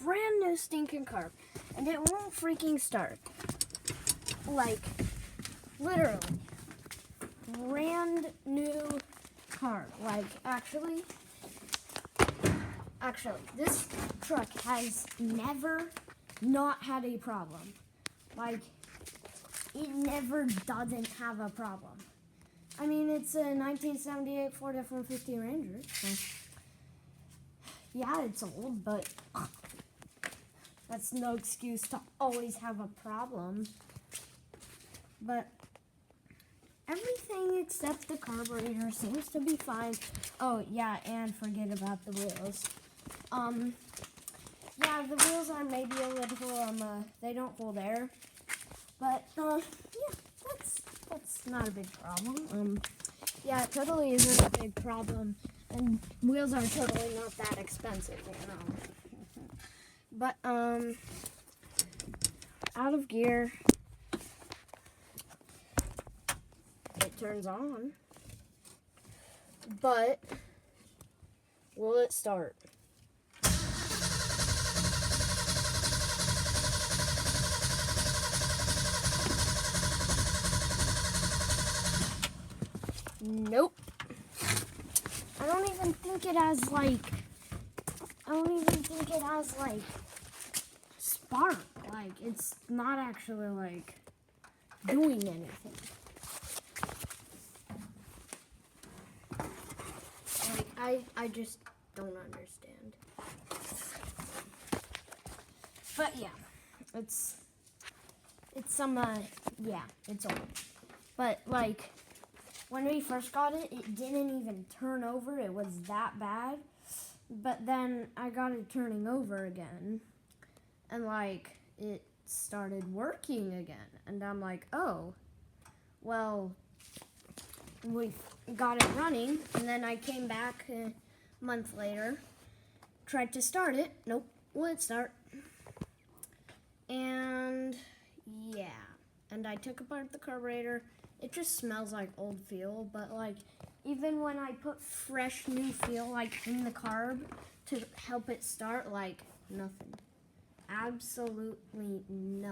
brand new stinking carb, and it won't freaking start. Like, literally, brand new car. Like, actually, this truck has never not had a problem. Like, it never doesn't have a problem. I mean, it's a 1978 Ford F-150 Ranger. So yeah, it's old, but that's no excuse to always have a problem. But everything except the carburetor seems to be fine. Oh, yeah, and forget about the wheels. Yeah, the wheels are maybe a little, they don't hold air. But, yeah, that's not a big problem. Yeah, it totally isn't a big problem. And wheels are totally not that expensive, you know. But, out of gear. It turns on. But, will it start? Nope. I don't even think it has spark. Like, it's not actually, like, doing anything. Like, I just don't understand. But, yeah. It's old. But, like, when we first got it, it didn't even turn over. It was that bad. But then I got it turning over again. And, like, it started working again. And I'm like, oh, well, we got it running. And then I came back a month later, tried to start it. Nope, wouldn't start. And, yeah. And I took apart the carburetor. It just smells like old fuel, but like even when I put fresh new fuel like in the carb to help it start, like nothing. Absolutely nothing.